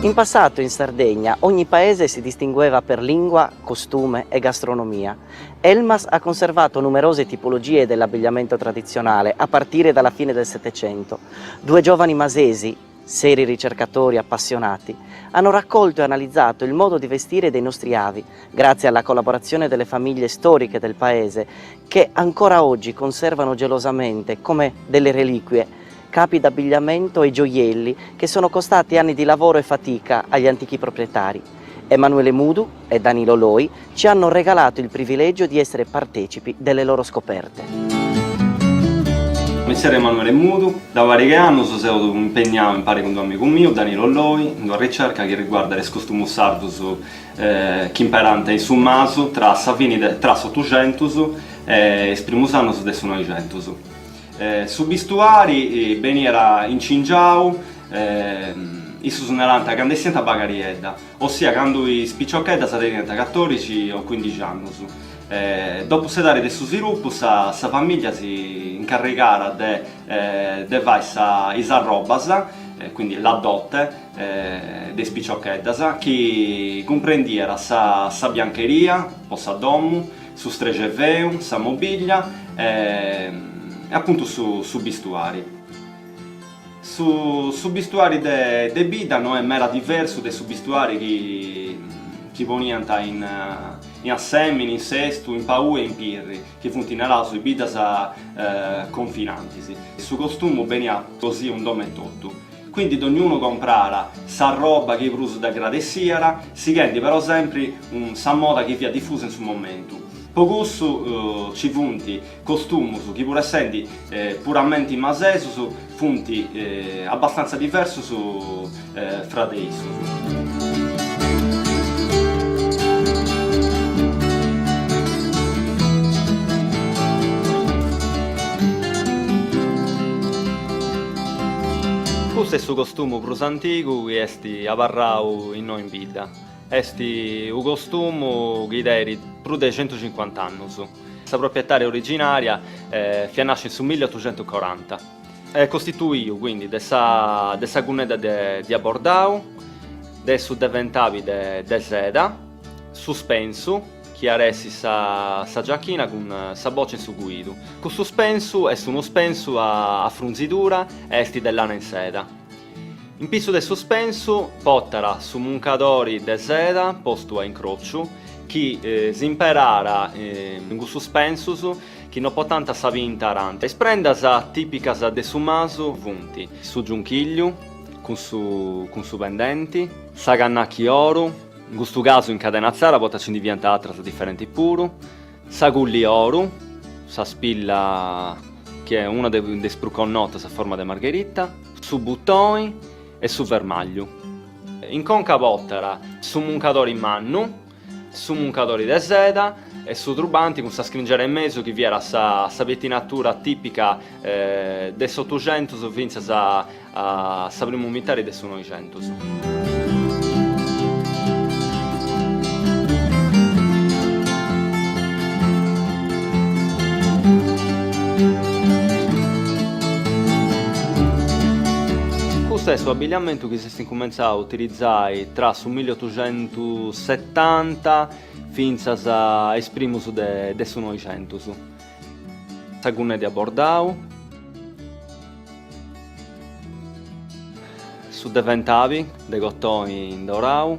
In passato in Sardegna ogni paese si distingueva per lingua, costume e gastronomia. Elmas ha conservato numerose tipologie dell'abbigliamento tradizionale a partire dalla fine del Settecento. Due giovani masesi, seri ricercatori appassionati, hanno raccolto e analizzato il modo di vestire dei nostri avi, grazie alla collaborazione delle famiglie storiche del paese, che ancora oggi conservano gelosamente, come delle reliquie, capi d'abbigliamento e gioielli che sono costati anni di lavoro e fatica agli antichi proprietari. Emanuele Mudu e Danilo Loi ci hanno regalato il privilegio di essere partecipi delle loro scoperte. Mi sono Emanuele Mudu, da vari anni sono impegnato in pari con un amico mio, Danilo Loi, in una ricerca che riguarda il costume sardo che imperante in Summaso tra l'Ottocento e i primi anni del Novecento. Su vestuari veniva incingiato su nell'anta quando si bagariedda, ossia quando i spicciocchetti diventano 14 o 15 anni. Dopo sedare del suo sviluppo, sa famiglia si incarregava di fare le roba, quindi la dote dei spicciocchetti, che comprendeva sa biancheria, sa domu, su stregeveu, sa mobilia e appunto su vestuari. Su vestuari de Bida non è mera diverso dai vestuari che venivano in Assemini, in Sestu, in Pau e in Pirri, che funzionavano sui Bida confinanti. Su costume veniva così un dome tutto. Quindi ognuno comprava sa roba che più da gradessiera, seguendo però sempre sa moda che via diffusa in suo momento. Poco ci funti costumi che pur essendo puramente masesi funti abbastanza diversi fra di essi. Questo è il costume più antico che è avarrato in noi in Bida. È un costume che deri più di 150 anni. La proprietaria originaria nasce sul 1840. È costituito quindi da cuneda di abbordau, da suddeventavi di seda, suspenso, che arresti sa giacchina con sa boccia in su guido. Con suspenso è uno spenso a frunzidura e esti dell'ana in seda. In piso del suspenso potera su muncadori de seda posto a incrocio che si imperara in un suspenso che non può tanta sa vinta arante. Sprendas tipicas de su maso vunti su giunchiglio con su pendenti, sa gannacchi oro, in questo caso in cadenazzara potaci diventa altra differenti puro, sa gulli oro, sa spilla che è una dei spruconnotte a forma di margherita, su buttoni e su vermaglio. In conca bottera su muncadori in mannu, su muncadori de seda e su trubanti con sa scringere in mezzo che vi era sa pettinatura tipica del Ottocento fino a sa primo militare del Novecento. Questo abbigliamento che si è cominciato a utilizzare tra il 1870 fino a esprimus del Novecento. Sagune di abbordau, su deventavi, de gottoni in dorau,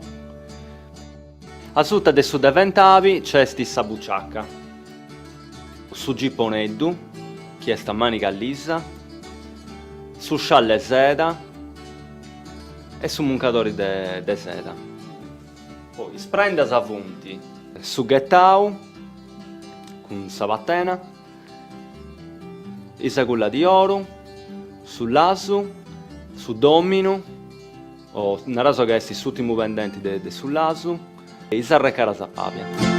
a sutta de su deventavi c'è sta bucciacca, su giponeddu, che è sta manica lisa, su scialle seda, e su muncadori de seda. Poi sprendas a vunti su ghettau con sabattena, isagulla di oro, su lasu, su domino, o nel caso che esti sull'ultimo pendenti de su lasu, e isarreccara sa papia.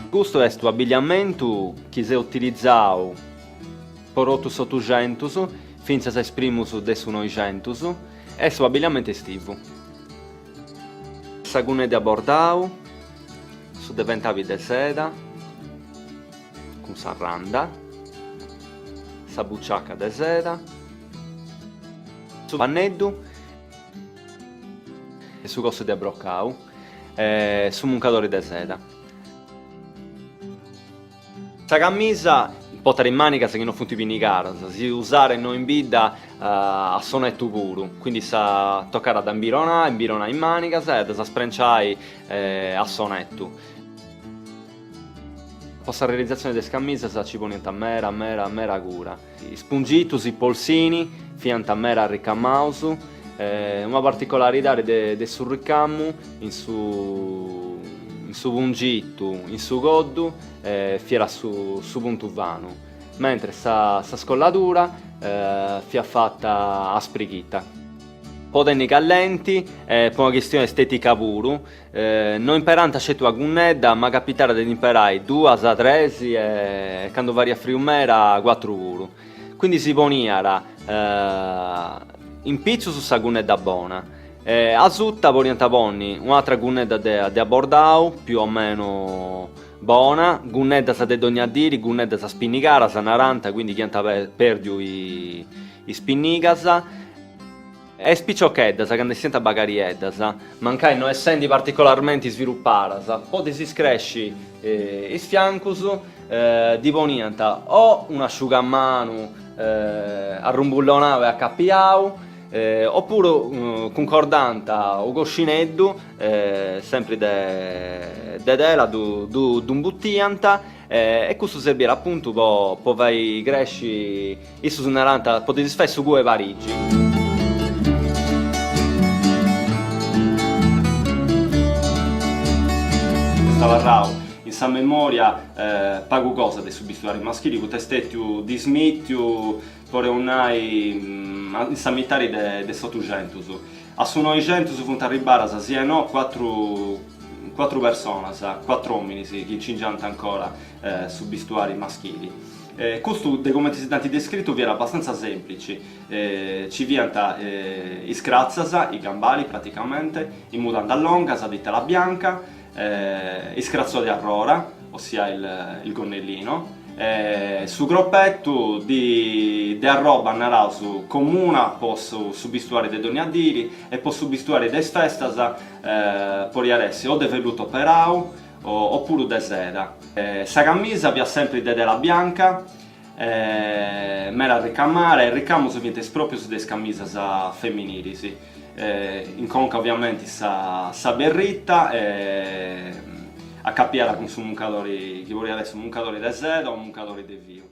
Questo è un abbigliamento che si è utilizzato per 800 finza sa esprimus de su 900 e su abbigliamento estivu. Sa gunnedda bordau, su de ventavi de seda, con sa randa, sa bucciacca de seda, su panneddu e su costo di abroccau, su muncadori de seda. Sa camisa potere in manica che non funti in caras, si usare non in bidda a sonetto puro, quindi sa toccare ad imbirona in manica e sa sprenciare a sonetto. Posta realizzazione delle camicie ci ponienta mera cura. I spungitus, i polsini, fianta mera riccamausu, una particolarità de sul ricammu in su pungittu, in su goddu, fiera su puntu vanu, mentre sa scollatura fia fatta a sprighita. Potenni callenti, per una questione estetica puru, non imperante a scelta una gunnedda, ma capitare di imperare 2 a 3 e quando varia friumera 4 puru. Quindi si poniara in pizzo su sa gunnedda buona. A sutta ponianta ponni un'altra gunnedda de abbordau, più o meno buona, gunnedda sa de dognadiri, gunnedda sa spinnicara, sa naranta, quindi chianta perdiu i spinnicas. E spiccioccheddas, quando si senta bagarieddas, mancai non essendo particolarmente sviluppadas, poi si scresci i fiancus, di ponianta o un asciugamano arrumbullonau e accappiau, oppure concordanta o coscineddu, sempre de tela, d'un buttianta, e questo servirà appunto per vai cresci, isso su naranta, potete fare su due parigi. Varrau in sa memoria pagu cosa dei subistuari maschili con testettiu dismittiu pore unai in sa mitari de 800 a su 900 funt arribaras sia no 4 persone, 4 uomini che cingiant ancora subistuari maschili. Questo, come ti sei descritto, era abbastanza semplice. Ci vianta i scrazzasa, i gambali praticamente, i mutanda longa, sa ditta la bianca, i scrazzoli a rora, ossia il gonnellino, su groppetto di arroba narau su comuna posso subistuare de dognadiri e posso subistuare des festas poriaressi o de velluto perau oppure de seda. Sa camisa vi ha sempre de della bianca, mera ricamare, il ricamo si viene proprio su des camisas femminili, sì. In conca ovviamente sa berritta, a cappiare con su muncadori, chi vuole adesso muncadori de seda o muncadori de vio.